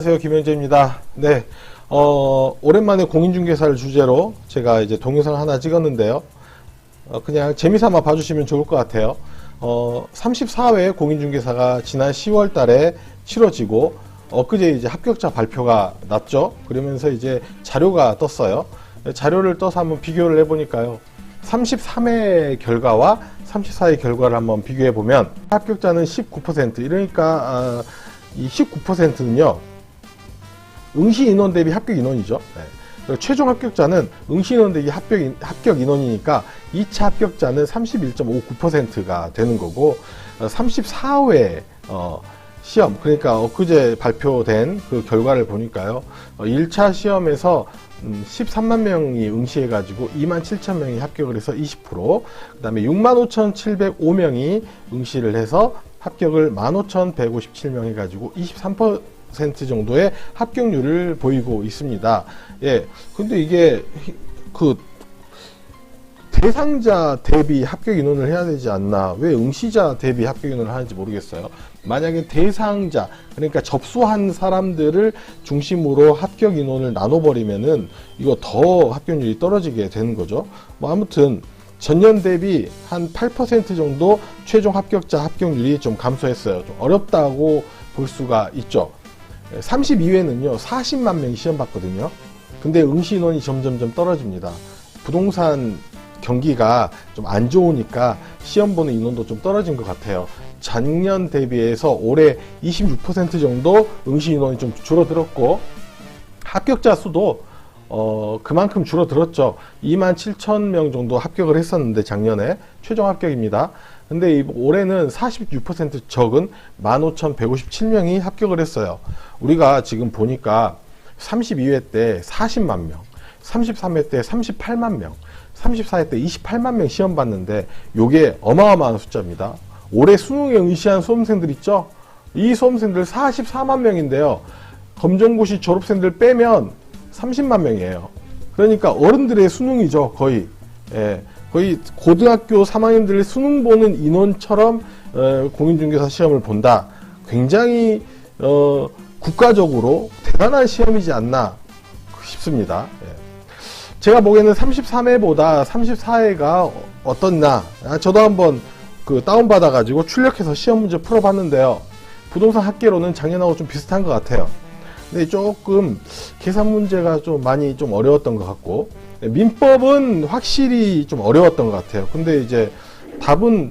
안녕하세요, 김현재입니다. 네, 오랜만에 공인중개사를 주제로 제가 이제 동영상 하나 찍었는데요. 그냥 재미삼아 봐주시면 좋을 것 같아요. 34회 공인중개사가 지난 10월 달에 치러지고, 엊그제 이제 합격자 발표가 났죠. 그러면서 이제 자료가 떴어요. 자료를 떠서 한번 비교를 해보니까요. 33회 결과와 34회 결과를 한번 비교해보면, 합격자는 19%, 이러니까, 이 19%는요, 응시 인원 대비 합격 인원이죠. 네. 최종 합격자는 응시 인원 대비 합격 인원이니까 2차 합격자는 31.59%가 되는 거고, 34회 시험, 그러니까 엊그제 발표된 그 결과를 보니까요, 1차 시험에서 13만 명이 응시해가지고 27,000명이 합격을 해서 20%, 그 다음에 65,705명이 응시를 해서 합격을 15,157명 해가지고 23% 정도의 합격률을 보이고 있습니다. 예. 근데 이게 그 대상자 대비 합격 인원을 해야 되지 않나? 왜 응시자 대비 합격 인원을 하는지 모르겠어요. 만약에 대상자, 그러니까 접수한 사람들을 중심으로 합격 인원을 나눠버리면은 이거 더 합격률이 떨어지게 되는 거죠. 뭐 아무튼 전년 대비 한 8% 정도 최종 합격자 합격률이 좀 감소했어요. 좀 어렵다고 볼 수가 있죠. 32회는요 40만 명이 시험 봤거든요. 근데 응시 인원이 점점점 떨어집니다. 부동산 경기가 좀 안 좋으니까 시험 보는 인원도 좀 떨어진 것 같아요. 작년 대비해서 올해 26% 정도 응시 인원이 좀 줄어들었고, 합격자 수도 그만큼 줄어들었죠. 27,000명 정도 합격을 했었는데 작년에 최종 합격입니다. 근데 올해는 46% 적은 15,157명이 합격을 했어요. 우리가 지금 보니까 32회 때 40만 명, 33회 때 38만 명, 34회 때 28만 명 시험 봤는데 요게 어마어마한 숫자입니다. 올해 수능에 응시한 수험생들 있죠? 이 수험생들 44만 명인데요. 검정고시 졸업생들 빼면 30만 명이에요. 그러니까 어른들의 수능이죠, 거의. 예, 거의 고등학교 3학년들의 수능 보는 인원처럼 공인중개사 시험을 본다. 굉장히 국가적으로 대단한 시험이지 않나 싶습니다. 예. 제가 보기에는 33회보다 34회가 어떻나, 저도 한번 그 다운받아 가지고 출력해서 시험 문제 풀어봤는데요. 부동산 학계로는 작년하고 좀 비슷한 것 같아요. 근데 조금 계산 문제가 좀 많이 좀 어려웠던 것 같고, 민법은 확실히 좀 어려웠던 것 같아요. 근데 이제 답을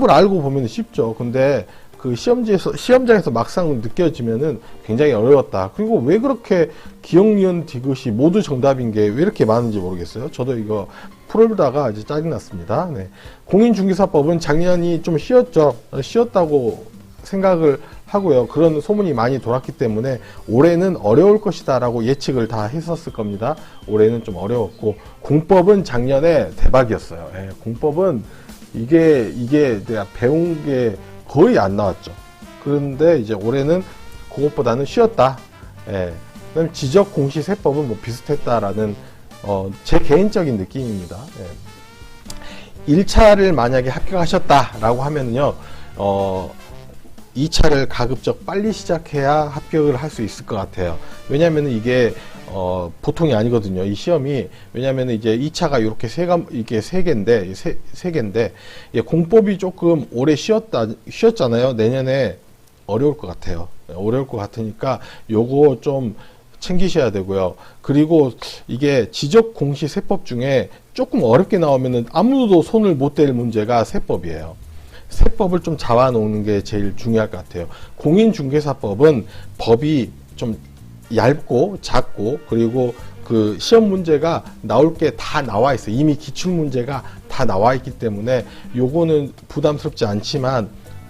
알고 보면 쉽죠. 근데 그 시험장에서 막상 느껴지면은 굉장히 어려웠다. 그리고 왜 그렇게 기억, 니은, 디귿이 모두 정답인 게 왜 이렇게 많은지 모르겠어요. 저도 이거 풀다가 이제 짜증났습니다. 네. 공인중개사법은 작년이 좀 쉬었죠. 쉬었다고 생각을 하고요. 그런 소문이 많이 돌았기 때문에 올해는 어려울 것이다 라고 예측을 다 했었을 겁니다. 올해는 좀 어려웠고, 공법은 작년에 대박이었어요. 예, 공법은 이게 내가 배운 게 거의 안 나왔죠. 그런데 이제 올해는 그것보다는 쉬었다. 예, 그다음 지적 공시세법은 뭐 비슷했다라는 제 개인적인 느낌입니다. 예. 1차를 만약에 합격하셨다라고 하면요, 2차를 가급적 빨리 시작해야 합격을 할 수 있을 것 같아요. 왜냐하면 이게 보통이 아니거든요. 이 시험이. 왜냐하면 이제 2차가 이렇게 세 개인데, 예, 공법이 조금 오래 쉬었잖아요. 내년에 어려울 것 같아요. 어려울 것 같으니까 요거 좀 챙기셔야 되고요. 그리고 이게 지적 공시 세법 중에 조금 어렵게 나오면은 아무도 손을 못 댈 문제가 세법이에요. 세법을 좀 잡아놓는 게 제일 중요할 것 같아요. 공인중개사법은 법이 좀 얇고 작고, 그리고 그 시험 문제가 나올 게 다 나와 있어요. 이미 기출 문제가 다 나와 있기 때문에 요거는 부담스럽지 않지만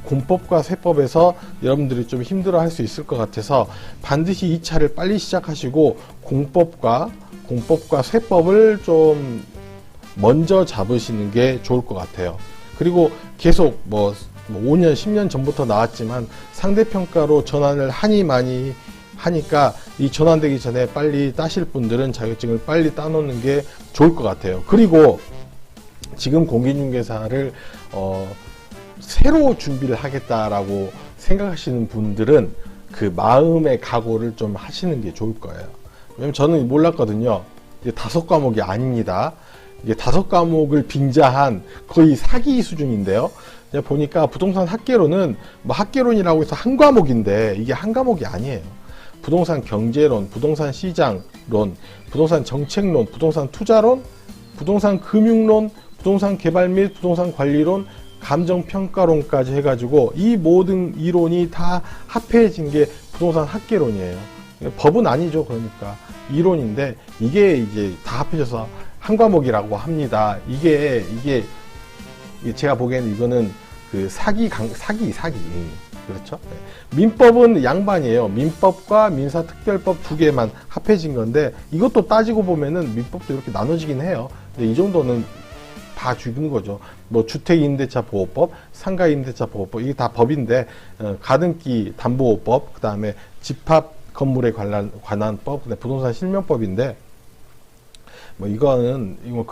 공법과 세법에서 여러분들이 좀 힘들어 할 수 있을 것 같아서 반드시 2차를 빨리 시작하시고 공법과 세법을 좀 먼저 잡으시는 게 좋을 것 같아요. 그리고 계속 뭐 5년, 10년 전부터 나왔지만 상대평가로 전환을 하니 많이 하니까 이 전환되기 전에 빨리 따실 분들은 자격증을 빨리 따놓는 게 좋을 것 같아요. 그리고 지금 공인중개사를 새로 준비를 하겠다라고 생각하시는 분들은 그 마음의 각오를 좀 하시는 게 좋을 거예요. 왜냐면 저는 몰랐거든요. 이게 5과목이 아닙니다. 이게 5과목을 빙자한 거의 사기 수준인데요. 보니까 부동산 학개론은 뭐 학개론이라고 해서 한 과목인데 이게 한 과목이 아니에요. 부동산 경제론, 부동산 시장론, 부동산 정책론, 부동산 투자론, 부동산 금융론, 부동산 개발 및 부동산 관리론, 감정평가론까지 해가지고 이 모든 이론이 다 합해진 게 부동산 학개론이에요. 법은 아니죠. 그러니까 이론인데 이게 이제 다 합해져서 한 과목이라고 합니다. 이게 제가 보기에는 이거는 그 사기. 그렇죠? 네. 민법은 양반이에요. 민법과 민사특별법 2개만 합해진 건데 이것도 따지고 보면은 민법도 이렇게 나눠지긴 해요. 근데 이 정도는 다 죽은 거죠. 뭐 주택임대차 보호법, 상가임대차 보호법 이게 다 법인데 가등기 담보법, 그 다음에 집합 건물에 관한 법, 그다음에 부동산 실명법인데 뭐 이거는 이거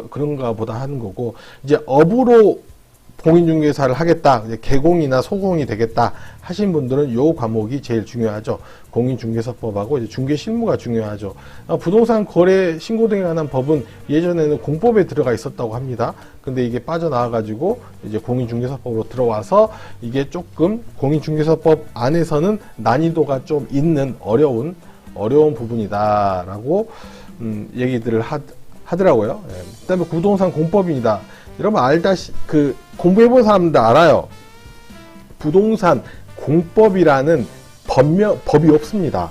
그런가 보다 하는 거고 이제 업으로 공인중개사를 하겠다, 이제 개공이나 소공이 되겠다 하신 분들은 요 과목이 제일 중요하죠. 공인중개사법하고 이제 중개실무가 중요하죠. 부동산 거래 신고 등에 관한 법은 예전에는 공법에 들어가 있었다고 합니다. 근데 이게 빠져나와가지고 이제 공인중개사법으로 들어와서 이게 조금 공인중개사법 안에서는 난이도가 좀 있는 어려운 부분이다라고 얘기들을 하더라고요. 예. 그다음에 부동산 공법입니다. 여러분 공부해본 사람들 알아요. 부동산 공법이라는 법이 없습니다.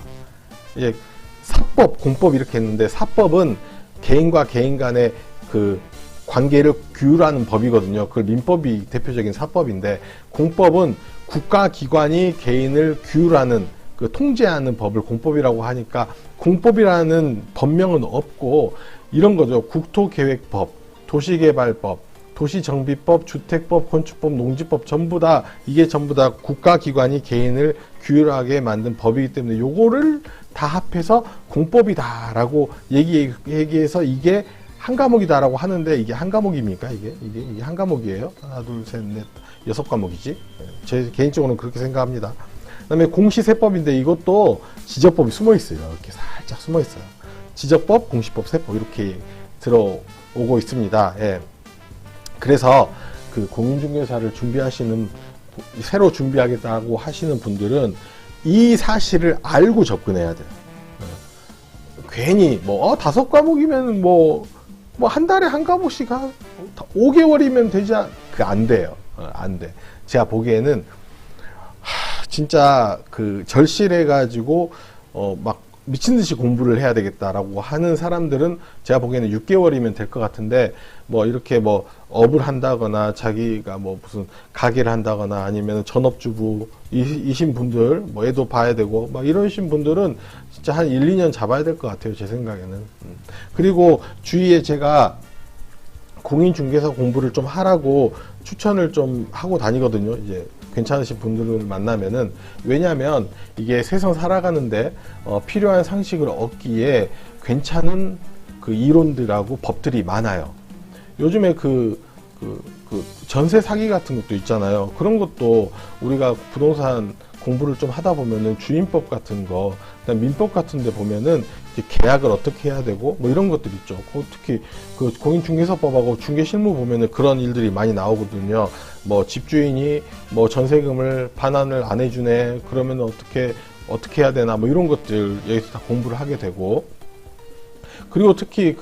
예, 사법, 공법 이렇게 했는데 사법은 개인과 개인 간의 그 관계를 규율하는 법이거든요. 그 민법이 대표적인 사법인데 공법은 국가기관이 개인을 규율하는 그 통제하는 법을 공법이라고 하니까 공법이라는 법명은 없고 이런 거죠. 국토계획법, 도시개발법, 도시정비법, 주택법, 건축법, 농지법 이게 전부 다 국가기관이 개인을 규율하게 만든 법이기 때문에 요거를 다 합해서 공법이다라고 얘기해서 이게 한 과목이다라고 하는데 이게 한 과목입니까? 이게 한 과목이에요? 하나, 둘, 셋, 넷, 6과목이지? 제 개인적으로는 그렇게 생각합니다. 그 다음에 공시세법인데 이것도 지적법이 숨어 있어요. 이렇게 살짝 숨어 있어요. 지적법, 공시법, 세법 이렇게 들어오고 있습니다. 예. 그래서 그 공인중개사를 새로 준비하겠다고 하시는 분들은 이 사실을 알고 접근해야 돼요. 괜히 5과목이면 한 달에 한 과목씩 5개월이면 되지 안 돼요. 안 돼. 제가 보기에는 진짜 절실해가지고 막 미친 듯이 공부를 해야 되겠다라고 하는 사람들은 제가 보기에는 6개월이면 될 것 같은데 이렇게 업을 한다거나 자기가 무슨 가게를 한다거나 아니면 전업주부이신 분들 애도 봐야 되고 이러신 분들은 진짜 한 1, 2년 잡아야 될 것 같아요. 제 생각에는. 그리고 주위에 제가 공인중개사 공부를 좀 하라고 추천을 좀 하고 다니거든요. 이제 괜찮으신 분들을 만나면은 왜냐하면 이게 세상 살아가는데 필요한 상식을 얻기에 괜찮은 그 이론들하고 법들이 많아요. 요즘에 전세 사기 같은 것도 있잖아요. 그런 것도 우리가 부동산 공부를 좀 하다 보면은 주임법 같은 거, 그다음 민법 같은 데 보면은 계약을 어떻게 해야 되고 이런 것들 있죠. 특히 그 공인중개사법하고 중개실무 보면은 그런 일들이 많이 나오거든요. 집주인이 전세금을 반환을 안 해주네. 그러면 어떻게 해야 되나 이런 것들 여기서 다 공부를 하게 되고, 그리고 특히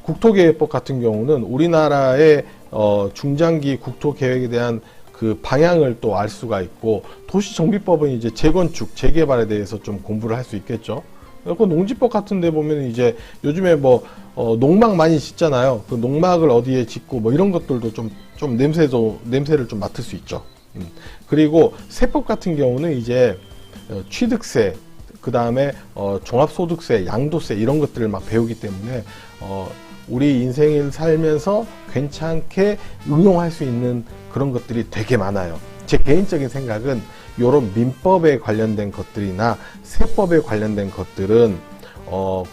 국토계획법 같은 경우는 우리나라의 중장기 국토계획에 대한 그 방향을 또 알 수가 있고, 도시정비법은 이제 재건축, 재개발에 대해서 좀 공부를 좀 할 수 있겠죠. 그 농지법 같은 데 보면 이제 요즘에 농막 많이 짓잖아요. 그 농막을 어디에 짓고 이런 것들도 좀 냄새를 좀 맡을 수 있죠. 그리고 세법 같은 경우는 이제 취득세, 그 다음에 종합소득세, 양도세 이런 것들을 막 배우기 때문에 우리 인생을 살면서 괜찮게 응용할 수 있는 그런 것들이 되게 많아요. 제 개인적인 생각은 이런 민법에 관련된 것들이나 세법에 관련된 것들은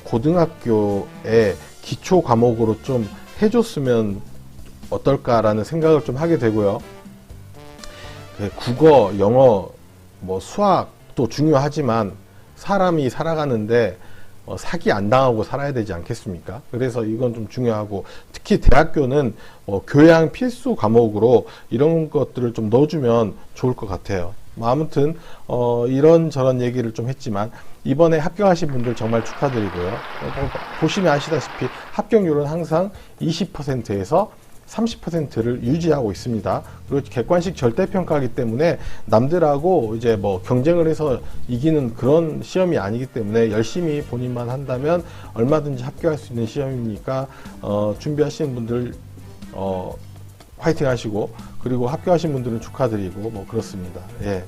고등학교에 기초 과목으로 좀 해줬으면 어떨까라는 생각을 좀 하게 되고요. 국어, 영어, 수학도 또 중요하지만 사람이 살아가는데 사기 안 당하고 살아야 되지 않겠습니까? 그래서 이건 좀 중요하고, 특히 대학교는 교양 필수 과목으로 이런 것들을 좀 넣어주면 좋을 것 같아요. 아무튼 이런저런 얘기를 좀 했지만 이번에 합격하신 분들 정말 축하드리고요. 보시면 아시다시피 합격률은 항상 20%에서 30%를 유지하고 있습니다. 그리고 객관식 절대평가이기 때문에 남들하고 이제 뭐 경쟁을 해서 이기는 그런 시험이 아니기 때문에 열심히 본인만 한다면 얼마든지 합격할 수 있는 시험이니까 준비하시는 분들 화이팅 하시고, 그리고 합격하신 분들은 축하드리고 뭐 그렇습니다. 예.